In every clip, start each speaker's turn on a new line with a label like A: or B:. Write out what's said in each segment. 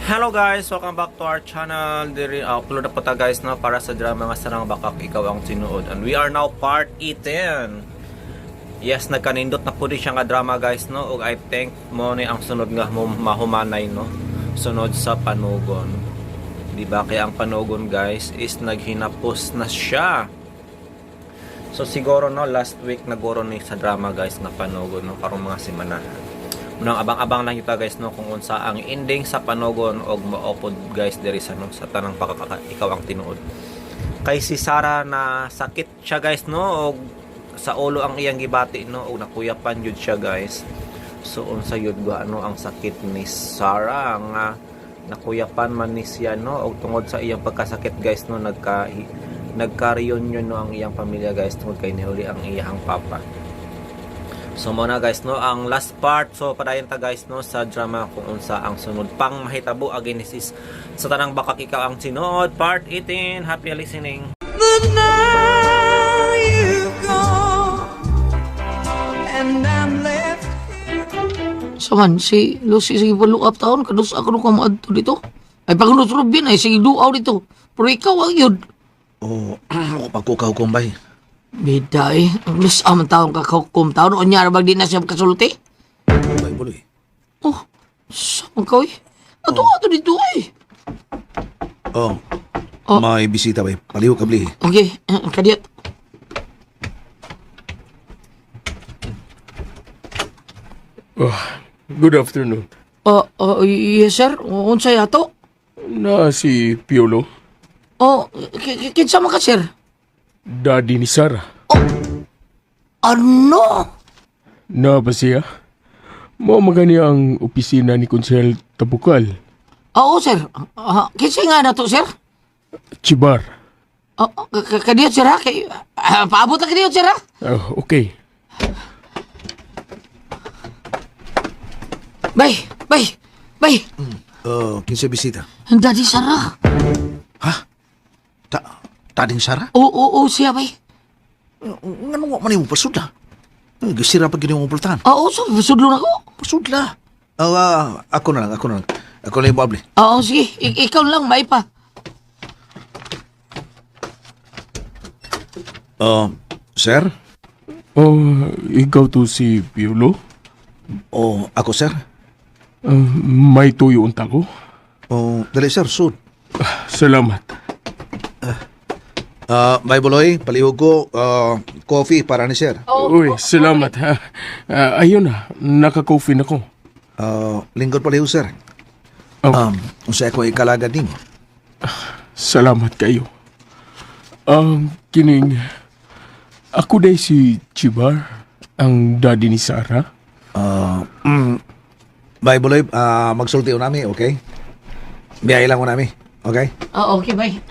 A: Hello guys! Welcome back to our channel. Upload na po ta guys no, para sa drama nga Sarang Bakak Ikaw Ang Tinuod. And we are now part 18. Yes, nagkanindot na po di siya nga drama guys no. Ug I think mo ni ang sunod nga mahumanay no. Sunod sa Panugon. Diba? Kaya ang Panugon guys is naghinapos na siya. So siguro no, last week naguro ni sa drama guys nga Panugon no, karong mga semana. Unang abang-abang lang kita guys no kung unsa ang ending sa Panugon og maopod guys diri sa no sa tanang Ikaw Ang Tinuod. Kay si Sarah na sakit siya guys no og sa ulo ang iyang gibati no og nakuyapan jud siya guys. So unsa yun ba ano ang sakit ni Sarah nga nakuyapan man ni siya no og tungod sa iyang pagkasakit guys no nagka-reunion no ang iyang pamilya guys tungod kay nihuli ang iyang papa. So muna guys no ang last part. So padayon ta guys no sa drama kung unsa ang sunod pang mahitabo agenesis sa tanang Bakak Ikaw Ang Tinuod part 18. Happy listening.
B: But now you've gone and I'm left.
C: Saman, si Lucy sige pa look up taon, kadus ako nung kamaadto dito. Ay pagunod Robin ay sige duaw dito. Pero ikaw ang yun.
D: Pagkukaw kumbay.
C: Bida eh, mas amang taon kakahukom taon, o nyara bag di na siya kasulti?
D: Kumbay buloy.
C: Oh, saman ka eh. Ato dito eh.
D: Oh,
C: Oh.
D: may bisita bay. Paliw ka bli.
C: Okay, kadiyat.
E: Good afternoon.
C: Yes sir, unsay ato?
E: Na si Piolo,
C: Kinsa man ka sir?
E: daddy ni Sarah.
C: Ano?
E: Na ba siya? Mo magani ang opisina ni Konsehal Tabukal,
C: Oo sir, kinsa nga na to sir?
E: Chibar.
C: Kadiyat sir ha? Paabot na kadiyat sir ha?
E: Okay.
C: Bay!
D: Kinsa bisita?
C: Daddy Sarah.
D: Tading Sara?
C: Oo, siya bay.
D: Nga nung man yung pasudla. Gasira pag ganyan mong pultahan.
C: Oo, so, sudlo na ko.
D: Pasudla. Ako na lang. Ako na yung babli.
C: Oo, sige. Ikaw lang, may pa.
D: Sir?
E: Ikaw to si Piolo?
D: Ako sir?
E: May tuyo unta ko?
D: Dali sir, sud.
E: Salamat.
D: May buloy, palihog ko, coffee para ni sir.
E: Uy, salamat ha. Ayun na, naka-coffee na ko.
D: Lingkod palihog sir. Unsay ako ikalagad din.
E: Salamat kayo. Kining, ako day si Chibar, ang daddy ni Sarah.
D: May buloy, magsulti ko namin, okay? Biyay lang ko namin, okay?
C: Okay, bay.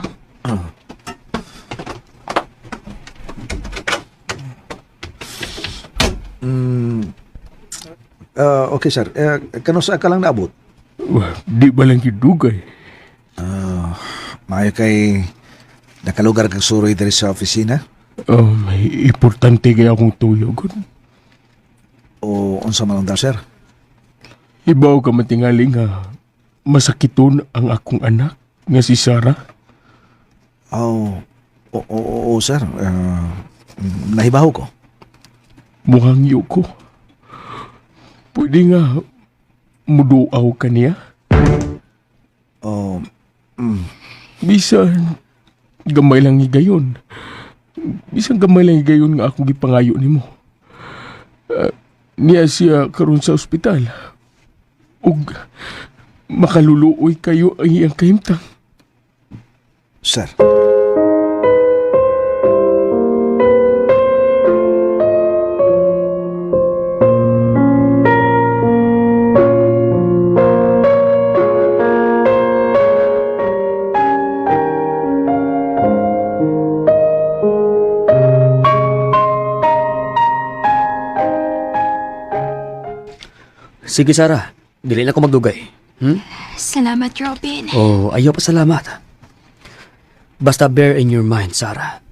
D: Okay sir, kanusa ka lang naabot?
E: Di ba lang gidugay?
D: Maayo kay nakalugar kag suroy diri sa opisina?
E: May importante kaya akong tuyog.
D: O unsa man lang daw sir?
E: Ibaw ka matingali nga masakiton ang akong anak nga si Sarah.
D: Oo sir. Nahibaw ko.
E: Mukhang iyo ko. Pwede nga muduaw ka niya? Bisan gamay lang higayon. Bisan gamay lang higayon nga akong gipangayo nimo. Niya siya karon sa ospital. Ug makaluluoy kayo ang iyang kahimtang.
D: Sir.
F: Sige, Sarah. Dili na ko magdugay.
G: Salamat, Robin.
F: Ayaw pa salamat. Basta bear in your mind, Sarah.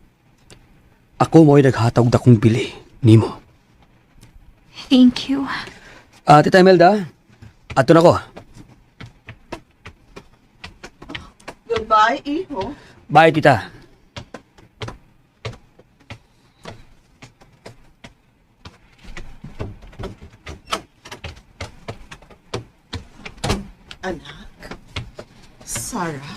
F: Ako mo'y naghatag da kong bili, nimo.
G: Thank you.
F: Tita Imelda, ato na ko.
H: Bye, iho.
F: Bye, tita.
H: Anak? Sarah?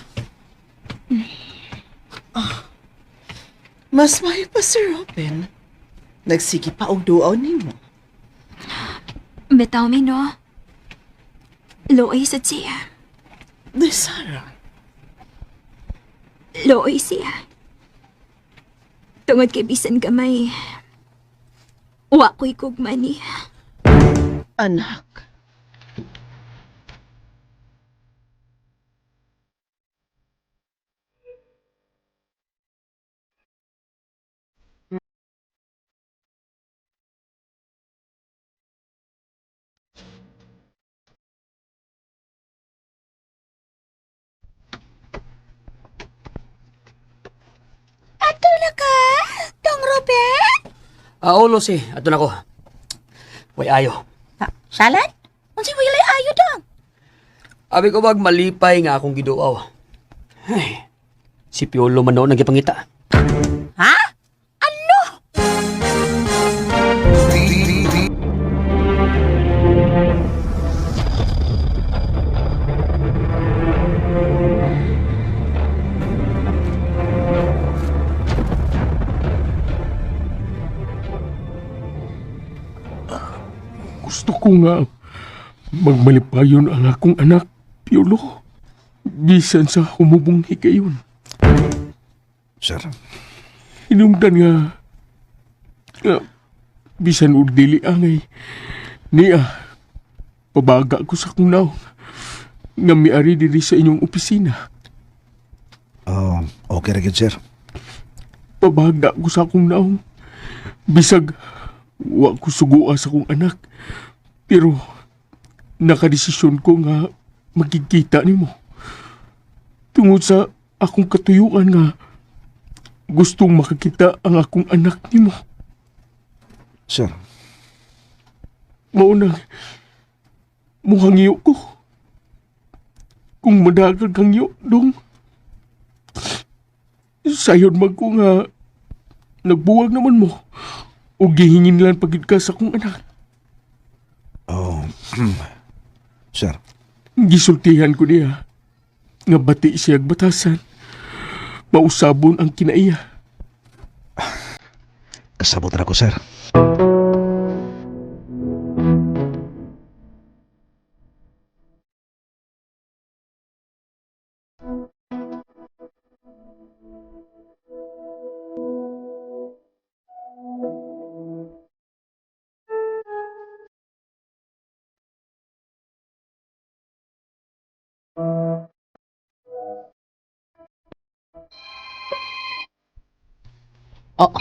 H: Mas mayo pa si Robin. Nagsige pa og duaw nimo.
G: Bitaw mi, no? Looy sa siya.
H: Di Sarah.
G: Looy siya. Tungod kay bisan gamay. Wa ko'y kugmani.
H: Anak.
G: Ato na ka, Tong Robert?
F: Ulo si. Ato na ko. Way ayo.
G: Salan? Unsi mo ilay ayo dong?
F: Abi ko bag malipay nga akong giduaw. Ay, si Piolo man noon nagipangita.
G: Ha? Ano?
E: Gusto ko nga magmalipayon ang akong anak, Piolo. Bisan sa humubong higayon.
D: Sir,
E: Hinungdan nga bisan og dili angay niya pabaga ko sa akong naong nga miari diri sa inyong opisina.
D: okay ra gyud sir.
E: Pabaga ko sa akong naong bisag wa ko sugua sa akong anak, pero nakadesisyon ko nga magkikita nimo tungod sa akong katuyuan nga gustong makakita ang akong anak nimo.
D: Sir,
E: Mauna, muhangyo ko. Kung madagang hangyo, dong. Sayon mag ko nga, nagbuwag naman mo. O gihingin lang pagid ka sa akong anak.
D: sir,
E: Gisultihan ko niya. Nga bati siyag batasan. Mausabon ang kinaiya.
D: kasabot ra ko sir.
C: Oh,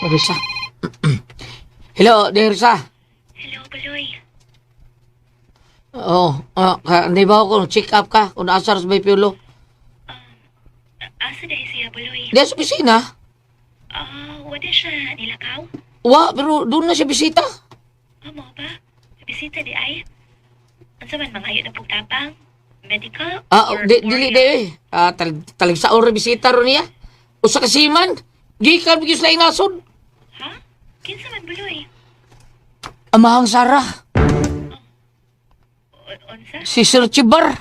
C: Risa. Hello, Risa.
G: Hello, Baloy.
C: Hindi ba ako check up ka kung naasar sa may Piolo?
G: Asa dahil siya, Baloy?
C: Di sa opisina.
G: Wala siya nilakaw?
C: Wa, pero doon na siya bisita.
G: Mo ba? Bisita di ay? Ang saman mga ayot na pagtapang? Medical?
C: Dili. Talag sa ora bisita ron niya. Usa ka siman. Gikan bigis lain nasod.
G: Ha? Kinsa man, Baloy?
C: Amahang Sara.
G: Unsa?
C: Si Sir Chibar.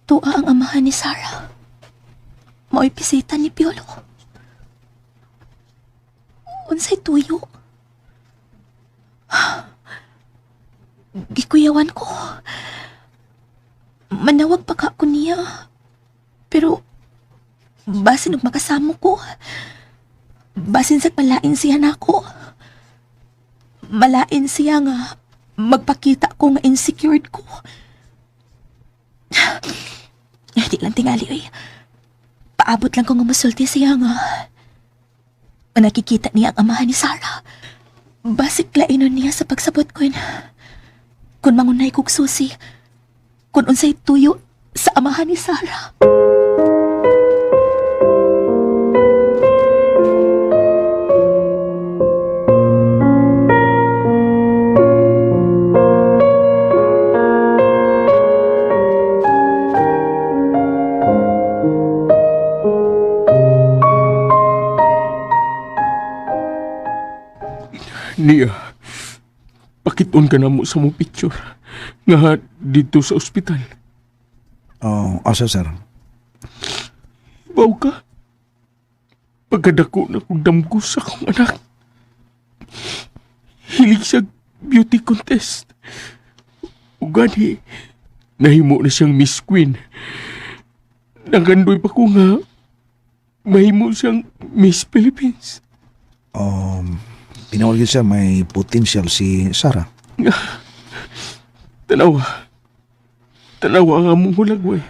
G: Tua ang amahan ni Sarah. Mao'y bisita ni Piolo. Unsay tuyo? Gikuyawan ko. Manawag pa ka ko niya. Pero, basin og makasamo ko. Basin sa malain siya na ako. Malain siya nga magpakita ko nga insecured ko. Di lang tingali, oy. Paabot lang ko nga masulti siya nga. Nakikita niya ang amahan ni Sarah. Basik lainon niya sa pagsabot ko yun. Kung mangunay kong susi, kung unsay tuyo sa amahan ni Sarah.
E: Niya, pakiton ka na mo sa mong picture nga dito sa ospital.
D: Oh, asa, sir?
E: Baw ka? Pagkadako na kong damgo sa akong anak. Hilig siya beauty contest. Ugani, nahimo na siyang Miss Queen. Nagandoy pa ko nga, mahimo siyang Miss Philippines.
D: Pinawal yun siya, may potential si Sarah.
E: Tanawa. Tanawa nga mong hulagway.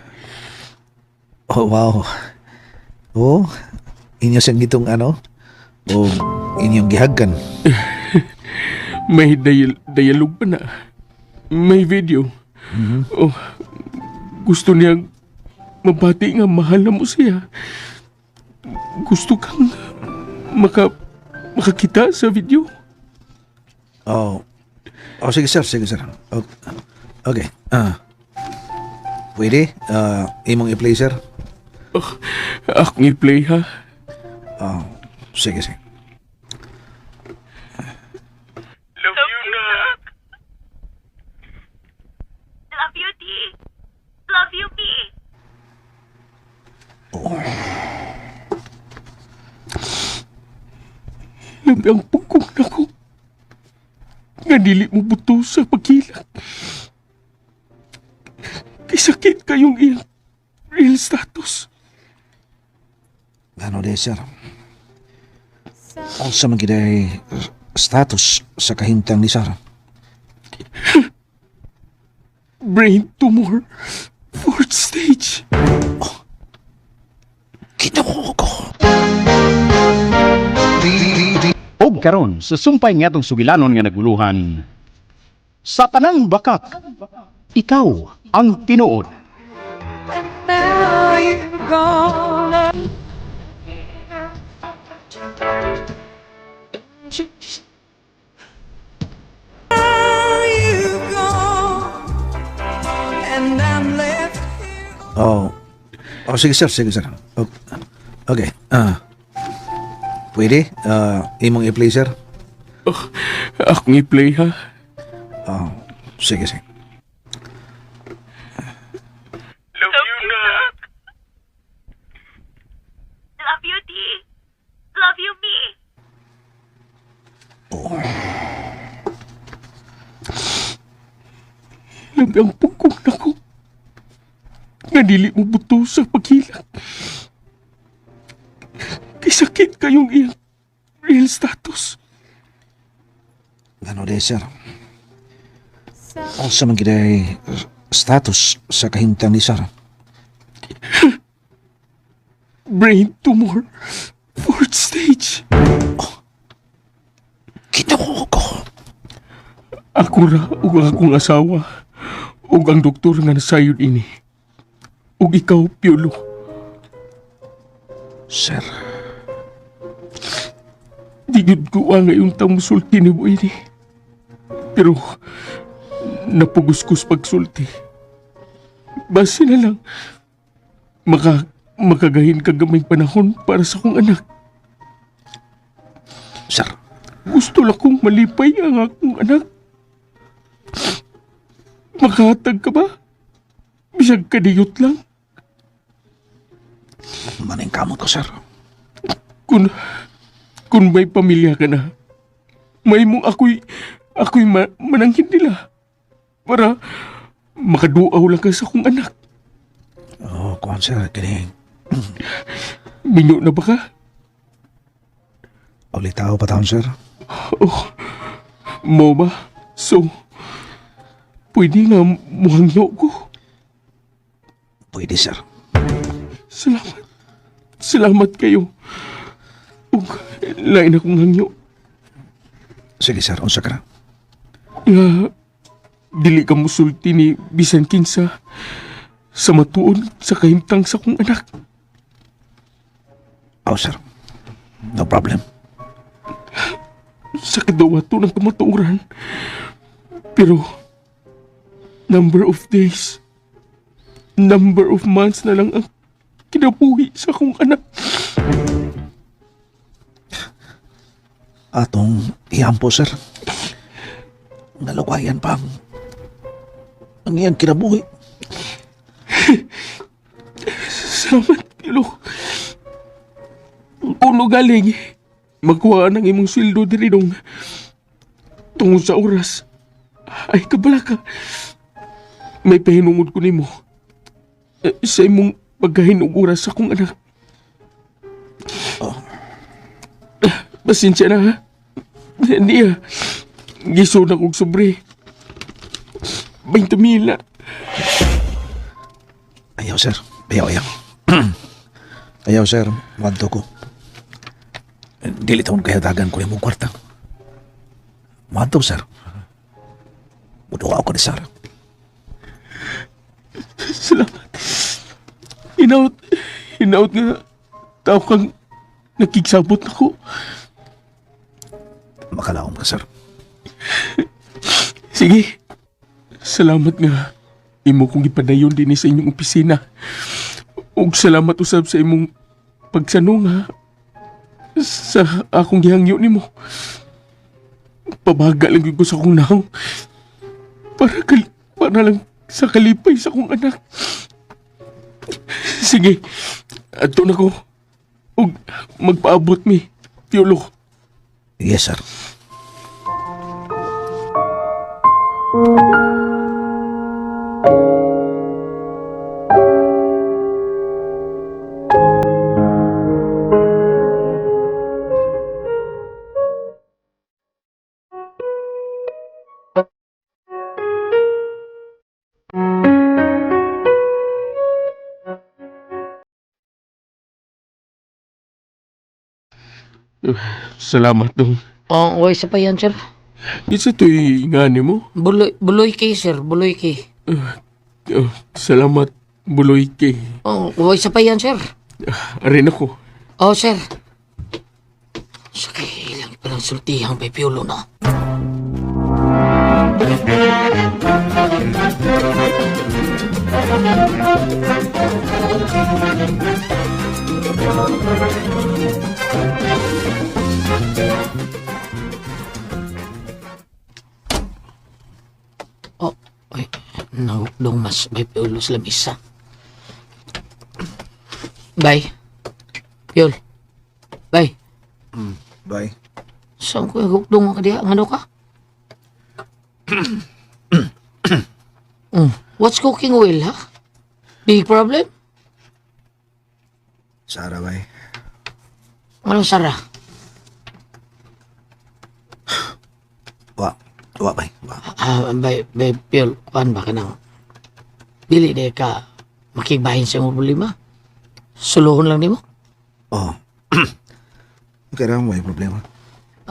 D: Oh, wow. Oh, inyo siyang gitong ano? O inyong gihagkan.
E: May dialogue pa na. May video. Oh, gusto niyang mabati nga mahal na mo siya. Gusto kang makakita sa video.
D: Oh, sige, sir. Okay. Pwede? Imong i-play, sir?
E: Akong i-play ha.
D: Sige.
E: Love you, Nak.
G: Love you, T. Love you, P.
E: Labi ang pagkong na ko. Nga dili mo buto sa pagkilat. Kisakit kayong iyang real status.
D: Ano de, sir? Unsa man gid ay status sa kahimtang ni Sarah?
E: Brain tumor. 4th stage.
D: Ginoo ko.
I: Og karon sa sumpay nga atong sugilanon nga naguluhan. Sa tanang bakak, ikaw ang tinuod.
B: Now you're gone. Now you've gone, and I'm left here.
D: Sige, sir. Okay. Pwede? Imong i-play, sir?
E: Akong i-play ha.
D: Sige.
E: Love you, Nak.
G: Love you, T. Love you, P.
E: Labi ang pagkong na ko. Nga dili mo buto sa pagkilat. Kisakit kayong iyang real status.
D: Ano de, sir? Unsa man gid ay status sa kahimtang ni Sarah?
E: Brain tumor. 4th stage.
D: Ginoo ko.
E: Ako ra ug akong asawa ug ang doktor nga nasayod ini. Ug ikaw, Piolo.
D: Sir,
E: Di gud ko nga yung tamusulti ni mo ini. Pero napuguskus pagsulti. Base na lang makagahin ka gamay panahon para sa akong anak.
D: sir,
E: Gusto lang kong malipay ang akong anak. Makahatag ka ba? Bisag kadiyot lang.
D: maning kamot ko, sir.
E: Kung may pamilya ka na, may mong ako'y manangkin nila para makaduaw lang ka sa akong anak.
D: Kuhan, sir, kini.
E: Minyo na ba ka?
D: Ulit tao pa taon, sir.
E: Mo ba? So, pwede nga muhangyo ko.
D: Pwede, sir.
E: Salamat kayo. Ug lain akong hangyo.
D: Sige, sir, unsa ka na?
E: Nga, dili ka musulti ni bisan kinsa sa matuon sa kahimtang sa kong anak.
D: Sir. No problem.
E: Sa kadawato ng kamatuoran. Pero, number of days, number of months na lang ang kinabuhi sa akong anak.
D: atong iyampo, sir. Nalukwayan pa ang iyang kinabuhi.
E: Salamat, Piolo. Kuno galing, magkuha ng imong sweldo diri dong. Tungod sa oras, ay kabala ka. May pahinungod ko nimo. Sa imong pagkahin og oras sa akong anak. Pasensya na, ha? Hindi, ha? Giso na kong sobre. 20,000.
D: Ayaw, sir. Ayaw. Ayaw, sir. Wanto ko. Dili taon kaya dagan ko yung kwarta. Wanto, sir. Buduwa ako ni Sarah.
E: Salamat. Hinaut nga tao kang nakiksabot ako.
D: Makalaom ka, sir.
E: Sige. Salamat nga. Imo kong ipadayon din sa inyong opisina. Ug salamat usab sa imong pagsanong ha. Sa akong gihangyo nimo. Pabaga lang ko sa akong naong. Para lang sa kalipay sa akong anak. Sige. Ato na ko. Ug magpaabot mi. Piolo.
D: Yes, sir.
E: Salamat dong.
C: Oh, way sa pa yan, sir.
E: Isa to'y ngani mo.
C: Buloy kay, sir. Buloy kay.
E: Salamat, buloy kay.
C: Oh, way sa pa yan, sir.
E: Arin ako.
C: Oh, sir. Sakay lang palang sultihang may piulo na. Oh, ay, nahukdong mas may piulo sa lamisa. Bye. Piol. Bye.
D: Bye.
C: Saan ko yung hukdong ka diya? Ano ka? What's cooking oil, ha? Big problem?
D: Sarah, bye.
C: Anong Sara?
D: Bye.
C: Bay, Piol, kuhan ba ka nang dili de ka makigbahin sa mong problema? Suluhon lang ni mo?
D: Oh. Okay ra, may problema.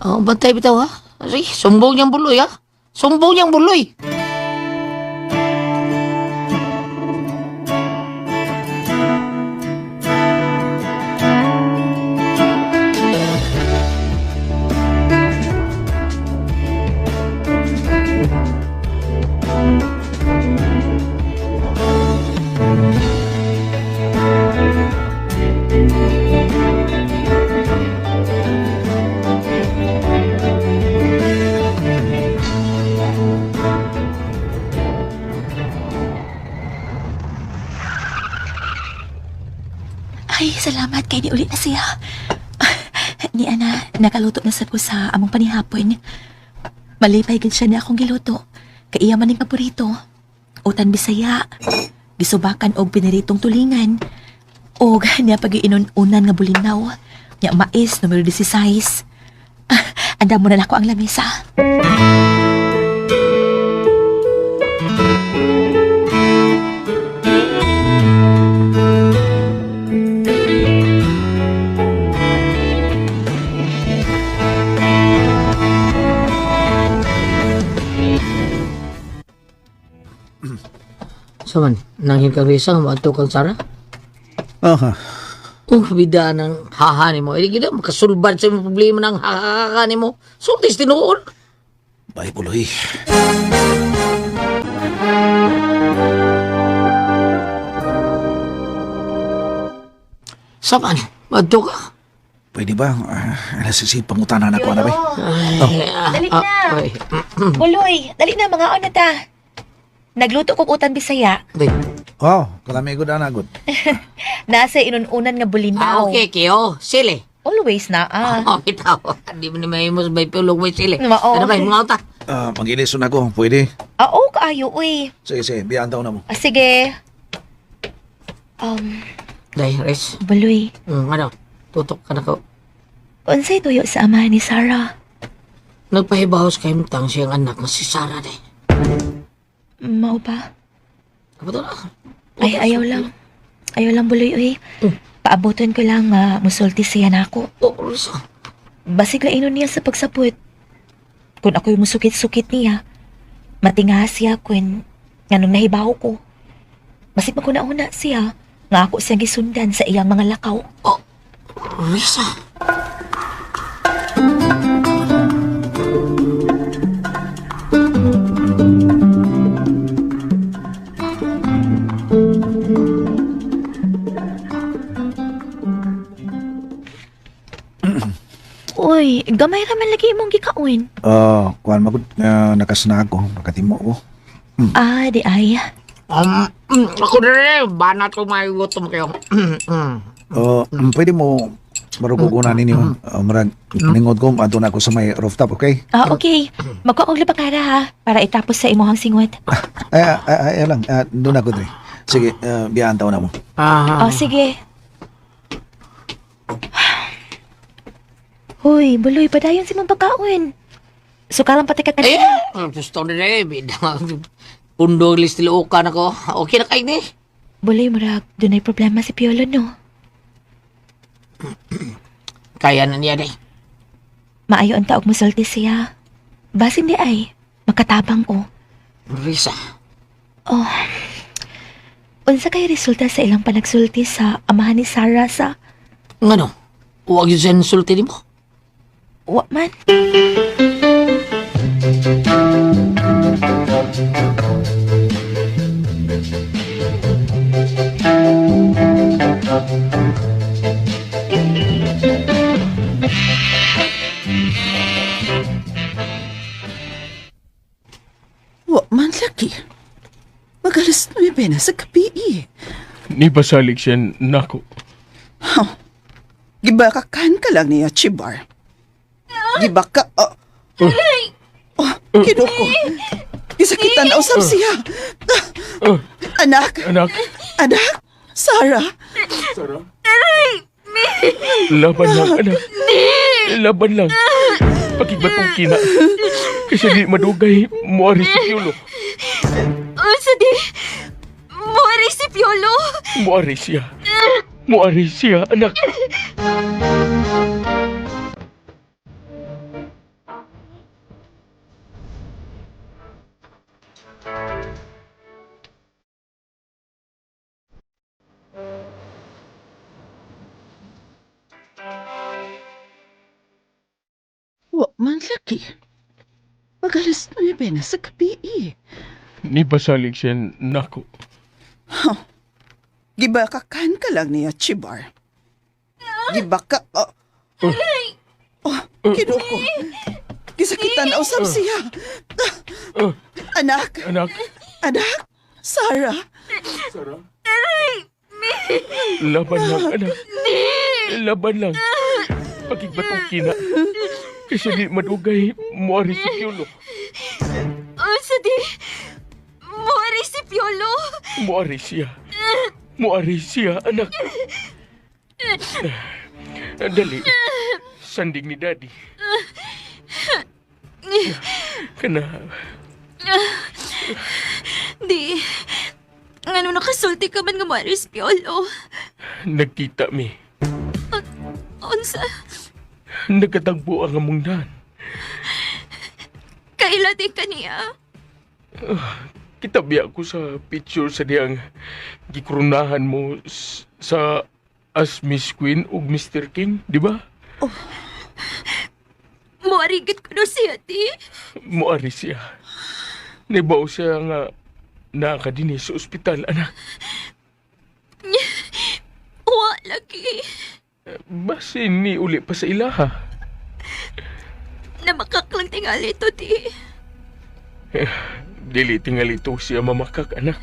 C: Oh, bantay bitaw, ha? Sige, sumbong niyang buloy, ha? Sumbong niyang buloy!
G: Ay, salamat kay di ulit na siya. Ni Ana, nakaluto na sa ko sa among panihapon. Malipay gid siya na akong giluto. Kay iya man ning paborito. Utan Bisaya. Gisubakan og piniritong tulingan. Og niya pag-iinon-unan nga bulinaw. Niya mais numero 16. Anda mo na nako ang lamesa.
C: Saman, nanghin kang risa, maadto kang Sara?
D: Aha.
C: Bida ng haha ni mo. Hindi gina, makasulbad sa mga problema ng haha ni mo. Sultis tinuon.
D: Bye, buloy.
C: Saman, maadto ka.
D: pwede ba? Nasisip pangutanan ako na ba?
G: Dali na.
C: Ay,
G: Buloy, dali na mga na ta. Nagluto kong utan bisaya.
C: day.
D: Oh, kalami ko na nagod.
G: Nasa inununan nga bulinaw.
C: Okay, Kyo. Sili.
G: Always na
C: Oh, itaw. Di mo ni may mas may pulong may sili.
G: Mao.
C: Ano ba yung mga uta?
D: Pag-ilisun ako, pwede.
G: Oo, kaayo, uy.
D: Sige, sige, biyan taon na mo.
G: Sige.
C: Day, Riz.
G: Buloy,
C: Ano? Tutok ka na ko.
G: unsay tuyo sa amahan ni Sarah?
C: Nagpahibahos kay Mtang siyang anak na si Sarah, day.
G: Mao ba?
C: Ano to na?
G: Ay, ayaw lang. Ayaw lang, Buloy, uy. Paabuton ko lang musulti siya na ako.
C: Oh, Riz.
G: Basig lainon niya sa pagsapot. Kung ako'y musukit-sukit niya, matingahas siya kung nganong nahibaw ko. Basig pa ko nauna siya, nga ako siya gisundan sa iyang mga lakaw.
C: Riz,
G: Uy, gamay raman lagi imong gikauin.
D: Kuhan magod, nakasna ako, nakatimo ko.
G: Di ay.
C: ako na rin. Banat ko may gutom kayo.
D: Pwede mo, marugugunan ninyo. Marag, ningod ko, ato na ako sa may rooftop, okay?
G: Okay. Magkuang labakara ha, para itapos sa imuhang singwat.
D: Ay lang, doon ako dre. Sige, biyan taon na mo.
G: Sige. Hoy, buloy, padayon si mong pagkaon. Sukarang pati ka kanina.
C: Gusto na rin. Pundo listilo ka na ko. Okay na kayo ni.
G: Buloy, marag, doon ay problema si Piolo, no?
C: Kaya na niya, day.
G: Maayo ang taog musulti siya. Basin di ay, makatabang ko.
C: Riz,
G: Unsa kay resulta sa ilang panagsulti sa amahan ni Sarah sa
C: Ano? Huwag yun siya insulti ni mo.
G: wa man?
H: Wa man lagi. Magalas 9 na sa gabi eh.
E: Ni basalig siya nako.
H: Gibakakan ka lang niya, Chibar. Gibaka... Kinuko. Gisakitan na usap siya. Anak,
E: Anak,
H: anak, Sarah.
E: Sarah. Laban lang, anak. Laban lang. Pakigbatong kina. Kasi di madugay, muari si Piolo.
G: Unsa di? Muari si Piolo.
E: Muari siya. Muari siya, anak.
H: Wa man lagi. Magalas 9 na sa gabi eh.
E: Ni basalig siya nako.
H: Gibakakan ka lang niya, Chibar. Gibaka... Kinuko. Gisakitan na usap siya. Anak,
E: Anak,
H: anak, Sarah.
E: Sarah. Laban lang, anak. Laban lang. Pakigbatong kina. Kasi di madugay, muari si Piolo.
G: Unsa di? Muari si Piolo.
E: Muari siya. Muari siya, anak. Dali. Sanding ni Daddy. Kana.
G: Di. Ano nakasulti ka man nga muari si Piolo?
E: Nagkita mi.
G: Unsa?
E: Nagkatagbo ang among dan.
G: Kaila di ka niya?
E: Kitabi ako sa picture sa diyang gikrunahan mo sa as Miss Queen ug Mr. King, di ba?
G: Muarigit ko na siya, di?
E: Muari siya. Nibaw siya nga nakadini sa ospital, anak.
G: Wa lagi.
E: Basin ni uli pa sa ilaha.
G: Namakak lang tingali ito, di.
E: Dili tingali ito siya mamakak, anak.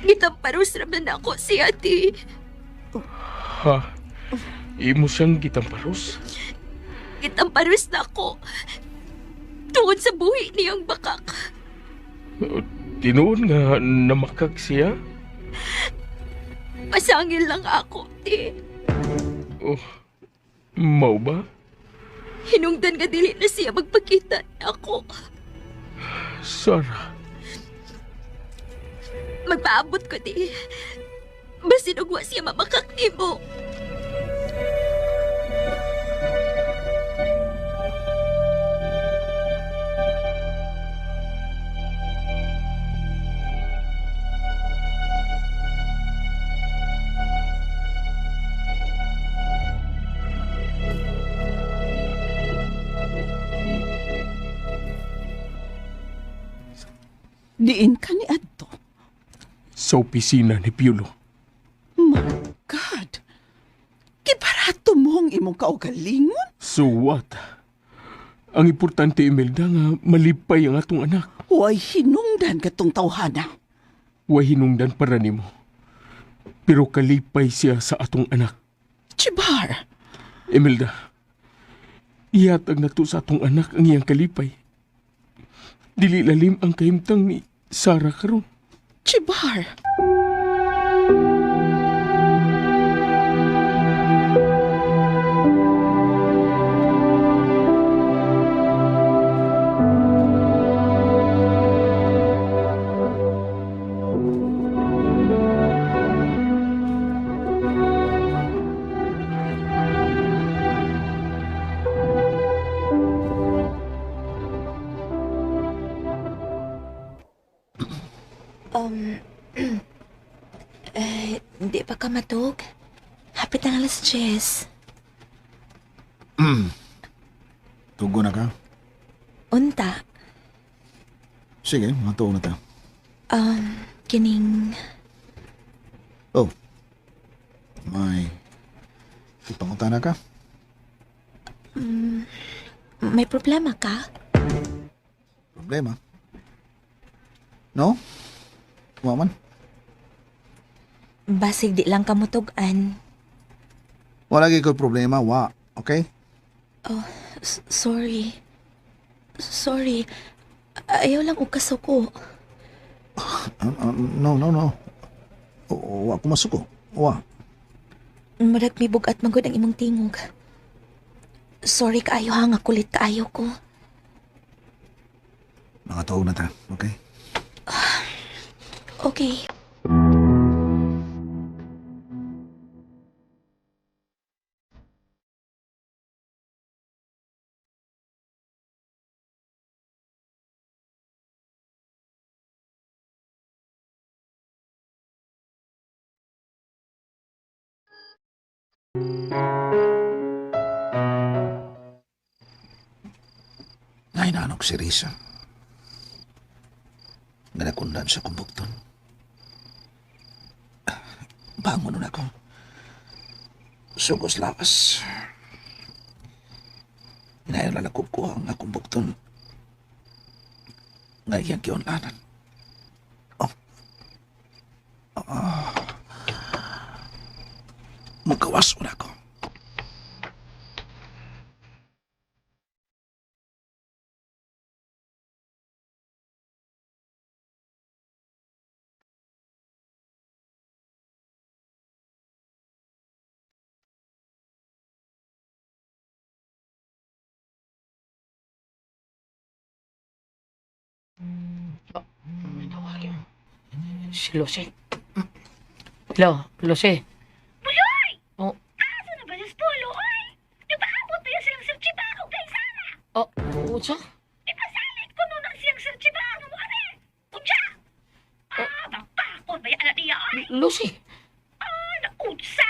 G: Gitamparos raman ako siya, di.
E: Ha? Imo siyang gitamparos?
G: Gitamparos na ako. Tungod sa buhi niyang bakak.
E: Tinuon nga namakak siya?
G: Pasangil lang ako, di.
E: Oh, mau ba?
G: Hinungdan nga dili na siya magpakita ako.
E: Sarah,
G: Magpaabot ko, di. Basin ugwa siya mamakak nimo.
H: Diin ka ni Adto.
E: sa opisina ni Piolo.
H: My God! Kibarato mo ang imong kaugalingon?
E: So what? Ang importante, Imelda, nga malipay ang atong anak.
H: Huwag hinungdan katong tawhana.
E: Way hinungdan para nimo. Pero kalipay siya sa atong anak.
H: Chibar!
E: Imelda, ihatag na to sa atong anak ang iyang kalipay. Dili lalim ang kahimtang ni Sarah karon.
H: Chibar!
G: Hindi pa ka matug? Hapit na alas 10.
D: Tugo na ka?
G: Unta,
D: Sige, matuo na ta.
G: kining...
D: Oh. May ipangutan na ka?
G: May problema ka?
D: Problema? No? Waman?
G: Basig di lang ka mutugan.
D: Wala gyud ko problema, wa. Okay?
G: Sorry. Sorry. Ayaw lang og kasuko.
D: No. Wa ko masuko. Wa.
G: Murag may bugat magod ang imong tingog. Sorry kaayo ha, nga kulit kaayo ko.
D: Mga tuog na ta, okay?
G: Okay.
D: Nainanok si Risa. Ganakundan sa kumbukton. Bangon nun ako. Sugos lakas. Inayon lang ako ko ang akong bukton. Ngayon kionlanan. Magawas mo na ako.
C: Si Lucy. Hello, Lucy.
J: Buloy!
C: Oh,
J: Asa na ba sa stulo, oy? Nagpaabot pa yung silang sirchipa ako kay Sara.
C: oh, what's up?
J: Ipasalit ko nun ang siyang sirchipa mo mo kami. Kudya! Magpakon ba yung anak niya, oy?
C: Lucy.
J: Naunsa!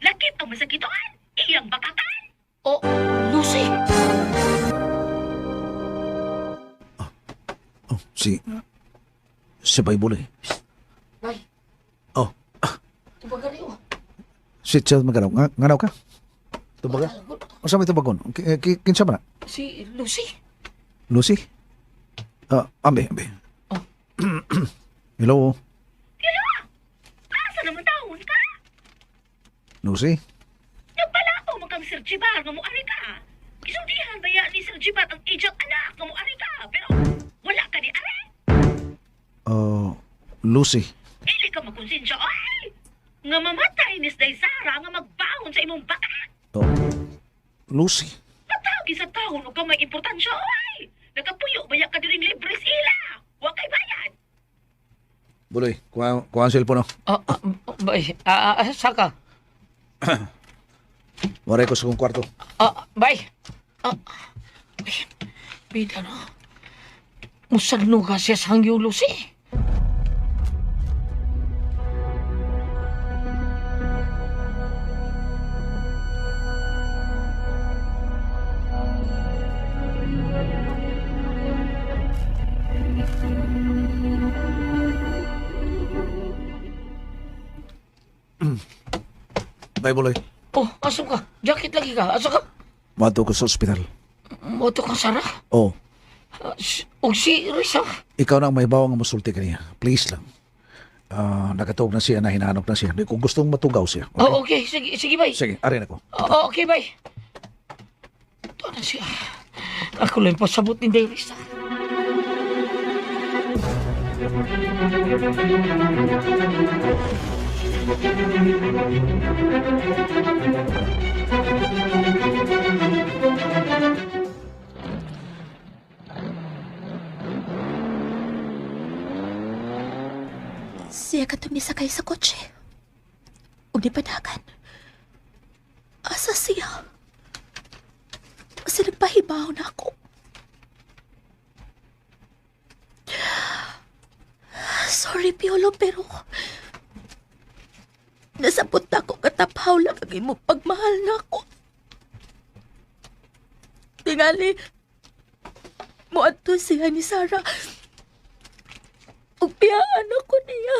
J: Lakit ang masakitoan! Iyang bakakan!
C: Oh, Lucy.
D: Oh, si Bible eh.
C: Ay,
D: Oh,
C: tubagan niyo.
D: Si Chad maganaw. Nganaw ka? Tubaga? O sa may tubagon? Kinsa ba na?
C: Si Lucy.
D: Lucy? Ambe. Hello,
J: Asa naman taon ka?
D: Lucy?
J: Nagbalakaw mo kang Sir Jibar nga mo ari ka. Isundihan ba yan ni Sir Jibar ang ijang anak nga mo ari ka? Pero wala ka ni ari.
D: Lucy.
J: Ili ka magkonsensya, ay! Nga mamatay ni Day Sara nga magbaon sa imong baka.
D: Lucy?
J: Matagi sa taon o ka may importansya, ay! Nakapuyo ba ka diring libre sila? Huwag kay bayad.
D: Buloy, kuha ang cellphone, no?
C: Bay, saka.
D: Waray ko sa kong kwarto.
C: Bay. Bida no. Musagno ka siya sa hangyo, Lucy.
D: Bye, Buloy.
C: Oh, aso ka? Jacket lagi ka? Aso ka?
D: Mato ko sa ospital.
C: Moto ka, Sarah?
D: Oh,
C: O si Risa?
D: ikaw na ang may bawang masulti kaniya. Please lang. Nakatawag na siya, nahinanok na siya. Kung gustong matugaw siya. Okay?
C: Oh, okay. Sige, bay.
D: Sige, arin ako.
C: Okay, bay. Ito na siya. Ako lang pasabot ni Risa.
G: Siya ka tumisakay sa kotse. Ug di padagan. Asa siya? Kasi nagpahibaw na ako. Sorry, Piolo, pero nasabot na ako kataphaw lang ang imo pagmahal na ako. Tingali, muadto siya ni Sarah. Ug piyaan ako niya.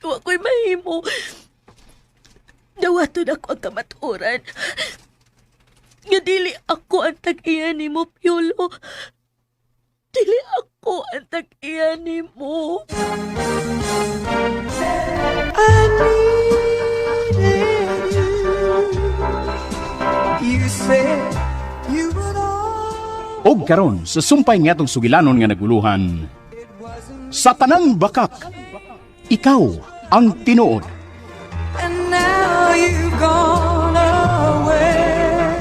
G: Wa ko'y mahimo. Dawaton ako ang kamaturan. Nga dili ako ang tag-iya ni mo, Piolo. Dili ako ang tag-iya ni mo.
B: I needed you. You said you would always.
I: Og karon sa sumpay nga atong sugilanon nga naguluhan. Sa tanang bakak, ikaw ang tinuod.
B: And now you've gone away.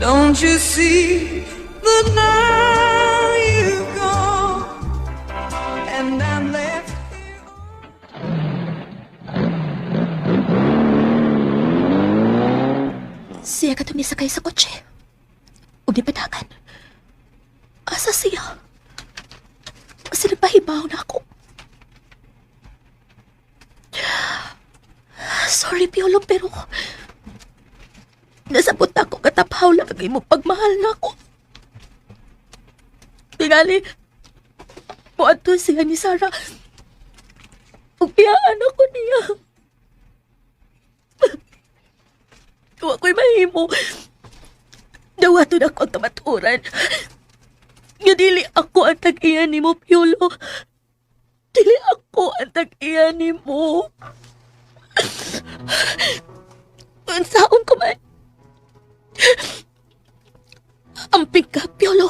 B: Don't you see that now you've gone and I'm left here.
G: Siya ka tumisakay sa kotse. Ug di padagan. Asa siya? Kasi nagpahibaw na ako. Sorry, Piolo, pero nasabot ako kataphaw lang ang imo pagmahal na ako. Tingali, muadto siya ni Sarah. Ug piyaan ako niya. Wa ko'y mahimo. Dawaton ako ang kamaturan. Nga dili ako ang tag-iya ni mo, Piolo. Dili ako ang tag-iya ni mo. Unsaon ko man. Amping ka, Piolo.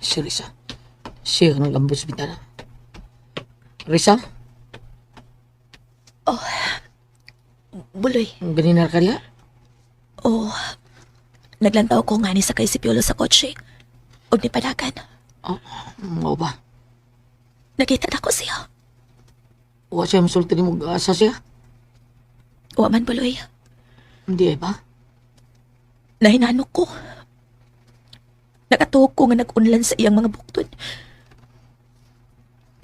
C: Si Risa. Siya ang lambos bitana. Risa?
G: Buloy.
C: Ganinar ka niya?
G: Oh, naglantaw ko nga ni sakay si Piolo sa kotse. Ug ni padagan.
C: Mo ba?
G: Nakita na ko siya.
C: Wa siya masulti ni mo asa siya?
G: Wa man, Buloy.
C: Hindi ba?
G: Nahinanok ko. Nakatuhog ko nga nag-unlan sa iyang mga buktod.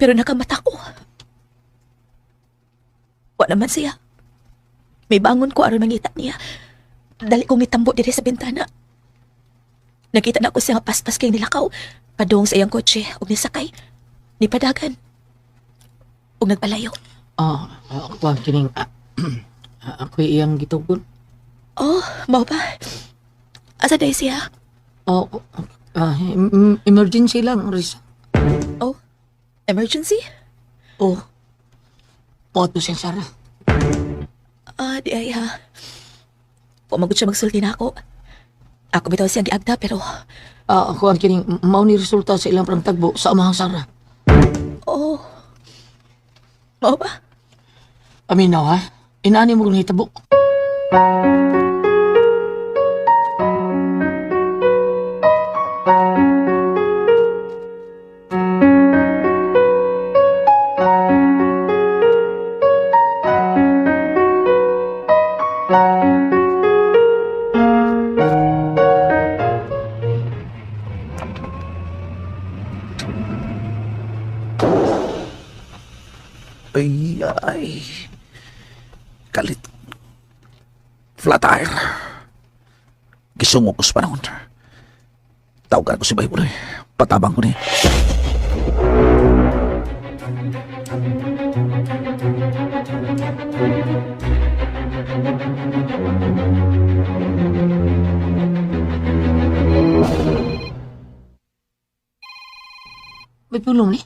G: Pero nakamata ko. Wa naman siya. May bangon ko aron mangita niya. Dali kong nitambo diri sa bintana. Nakita na ko siya nga paspas kay nilakaw. Padung sa iyang kotse ug nisakay. Nipadagan. Ug nagpalayo.
C: Ako ang kining... ako iyang gitugon.
G: Oh, mao ba? Asa day siya?
C: Emergency lang, Risa.
G: Oh, emergency?
C: Pato siya, Sarah.
G: Di ay ha. Pumagot siya magsulti na ako. Ako bitaw siyang giagda pero...
C: Ako ang kining mao ni resulta sa ilang prang tagbo sa amahang Sarah.
G: Oh. Mao ba?
C: Aminaw, ha? Inaani mo kung hitabo.
D: Ay. Kalit. Flat tire. Gisungok ko sa panahon. Tawagan ko si Bible. Patabang ko ni.
C: May pulong ni.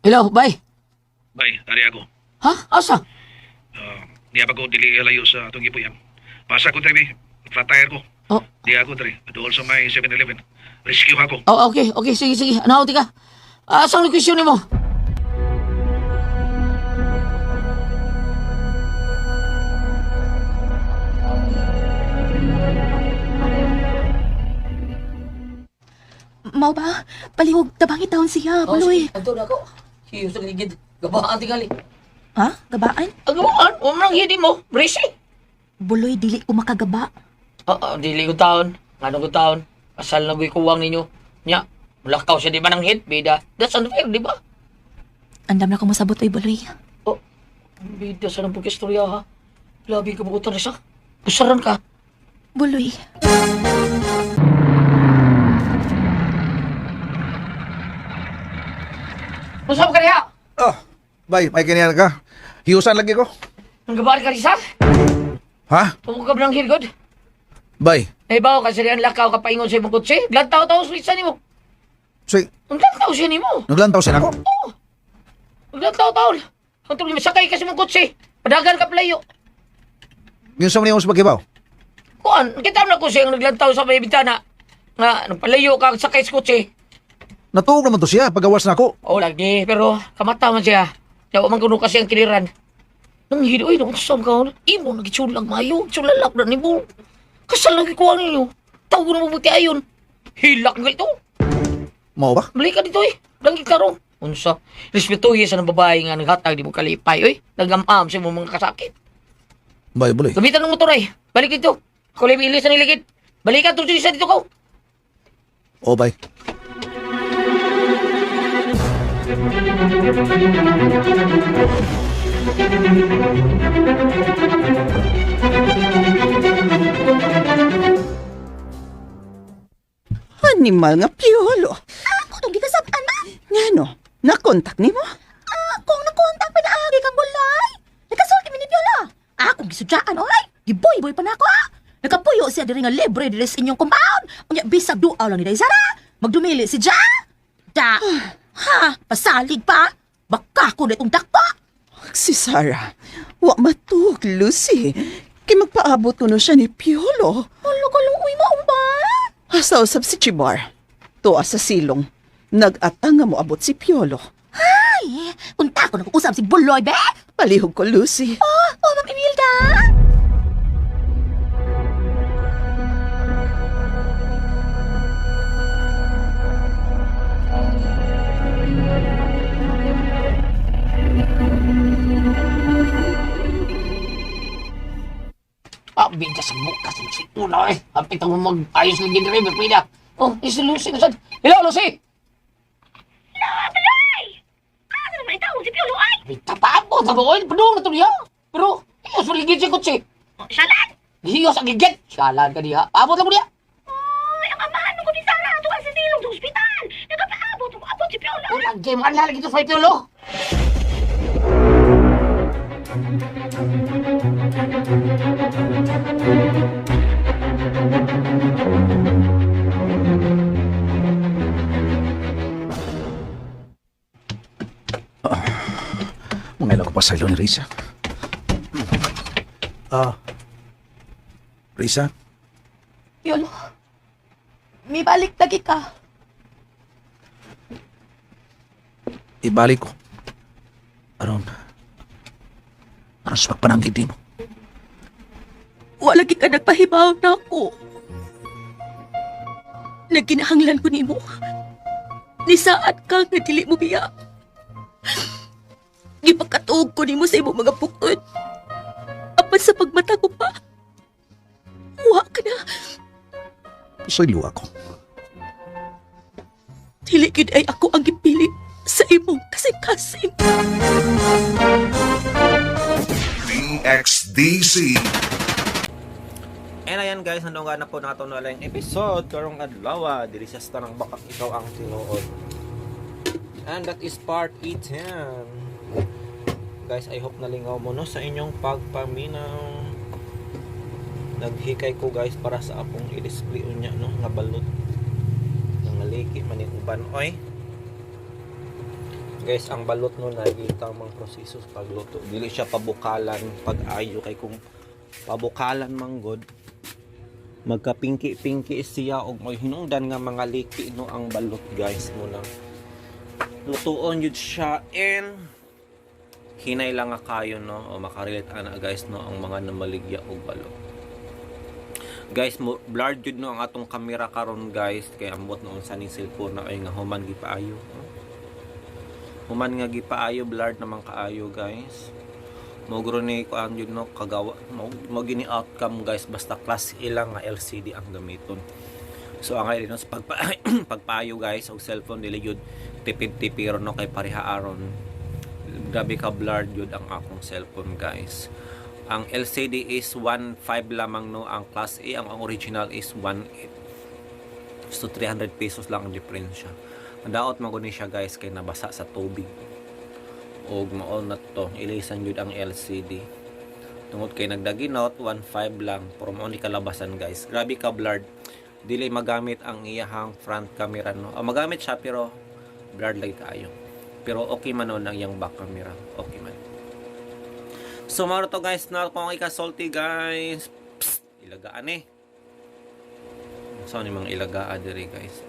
C: Hello, bye.
K: Bay, ari ako.
C: Ha? Asa?
K: Di ako dili layo sa atong gipuyang. Pasa ko tabi, flat tire ko.
C: Oh.
K: Di ako diri, dool sa may 7-Eleven. Rescue ako.
C: Okay. Sige. Anaw, tika. Asang location ni mo?
G: Mao ba? Palihog tabangit taon siya, Buloy.
C: Ato na ako. Hiyo sa ligid. Gabaan tingali.
G: Ha? Gabaan?
C: Ang gabaan? Huwag nang hidi mo. Brisi.
G: Buloy, dili ko makagaba.
C: Dili ko taon. Anong ko taon? Asal na ko'y kuwang ninyo. Nya, mulakaw siya di ba ng hit, bida? That's unfair, di ba?
G: Andam na ko masabot oy, Buloy.
C: Bida sa nang pagkistorya, ha? Labi ka bukutan na siya. Pusaran ka.
G: Buloy.
C: Masama ka niya!
D: Bay, may kaniyan ka. Hiusan lagi ko.
C: Ang gabaan ka, Rizal?
D: Ha?
C: Pumukab ng hirgod.
D: Bay,
C: Naibaw ka sa riyan lakaw ka paingon sa imong kutsi. Glantaw-taw sa lisan nimo.
D: say,
C: Ang glantaw siya nimo.
D: naglantaw siya ako.
C: Ang glantaw-taw. Ang tuloy masakay ka sa imong kutsi. Padagan ka palayo.
D: Yung sa mga sa pagkibaw.
C: Kuan, kita na ko siya ang naglantaw sa may bintana. Nga, nagpalayo ka sakay sa kutsi.
D: Natuog naman to siya, pagawas na ako.
C: Lagi, pero kamata man siya. Yawa man kuno kasi ang kiliran. Nang hidi, oy, nakutusam ka. Imo, nagitsulang mayo. Tsulalak na ni mo. Kasal lagi ko ninyo. Tawag ko na mabuti ayon. Hilak nga ito.
D: Mau ba?
C: Balik ka dito, eh. Langit ka ron. Unsa? Respetuhi sa ng babae nga naghatag di mo kalipay, oy. Nagamam sa mga kasakit.
D: Bay, boleh.
C: Gamitan ng motor, ay. Balik dito. Ako lang ilis na niligid. Balik ka, tuloy sa dito ko.
D: Oh, bay.
H: Animal nga piyolo.
G: Ako itong gikasaban, ma.
H: Ngano, nakontak ni mo?
G: Kung nakontak pa na agi kang Buloy. Nakasulti mi ni Piola. Akong gisudyaan, oy. Giboy-boy pa na ako, ha. Nakapuyo siya diri nga libre diri sa inyong compound. Unya, bisag duaw lang ni Daisara. Magdumili si Ja. Da. Ha, pasalig pa. Baka ko na itong dakpa.
H: Si Sarah, wa matug, Lucy. Kay magpaabot ko no siya ni Piolo.
G: Kaluuy mo, ba?
H: Asa usab si Chibar. Tuwa sa silong. Nag-atang nga mo abot si Piolo.
G: Ay, unta ko nag-usap si Buloy, be.
H: Palihog ko, Lucy.
G: Ma'am Emilda.
C: Bida sa mukha sa si Una, eh. Hapit ang mag-ayos lang din rin, Pida. Si Lucy na saan? Hello, Lucy!
J: Buloy! Ano naman itaw si Piolo ay?
C: May tapabot. sa bukoy, padung na to diha. Pero, hiyos maligid siya kutsi.
J: Salan!
C: Hiyos ang gigit. Salan ka diha. Paabot lang mo diha.
J: Ay, ang amahan ko ni Sara. Ito kasi silong sa ospital. Nagkapaabot. Abot si Piolo.
C: O, nag-game ka na lagi to sa may piolo.
D: Mga ilang ko pa sa ilo ni Risa. Risa,
G: Piolo, may balik lagi ka.
D: ibalik ko. Aron sa pagpanangkid din mo.
G: Wala lagi ka nagpahibaw na ako. Nagkinahanglan ko nimo. Nisaat ka nga dili mo biya. Gipakatuog ko nimo sa imong mga bukod. Apan sa pagmata ko pa. Wa ka na.
D: Sa ilo ako.
G: Dili gid ay ako ang gipili sa imong kasing-kasing.
B: DXDC.
A: And ayan guys, handong na po nato na lang episode karong adlaw diri sa Tanang Bakak Ikaw ang Tinuod. And that is part 10. Guys, I hope nalingaw mo no sa inyong pagpaminaw. Naghikay ko guys para sa akong i-display unya no nga balot nga liki maning uban oy. Guys, ang balot no nagita mang proseso sa pagluto. Dili siya pabukalan pag-ayo kay kung pabukalan manggod magka-pinki-pinki siya og may hinungdan nga mga liki no ang balot guys mo na. Lutuon yun siya and hinay lang nga kayo no o makarelate ana guys no ang mga namaligya og balot. Guys, blurred jud no ang atong kamera karon guys kay ambot noon sa ning cellphone na ay nga human gipaayo. Human nga gipaayo blurred naman kaayo guys. Mogro ni ko ang jud no kagawa mo gini outcome guys basta class A lang nga LCD ang gamiton. So ang ay no sa pagpaayo guys og cellphone dili jud tipid-tipiro no kay pareha aron. Grabe ka blurred jud ang akong cellphone guys. Ang LCD is 1.5 lamang no, ang class A, ang original is 1.8. So 300 pesos lang ang diferensya. Daot mo ni siya guys kay nabasa sa tubig. Og mao na to, ilisan jud ang LCD. Tungod kay nagdaginot 1.5 lang pero mao ni kalabasan guys. Grabe ka blurred. Dili magamit ang iyahang front camera no. Magamit siya pero blurred lagi kaayo. Pero okay man no ang iyang back camera. Okay man. So maro to guys na kung ika-salty guys. Psst, ilagaan So ni mga ilagaan diri guys.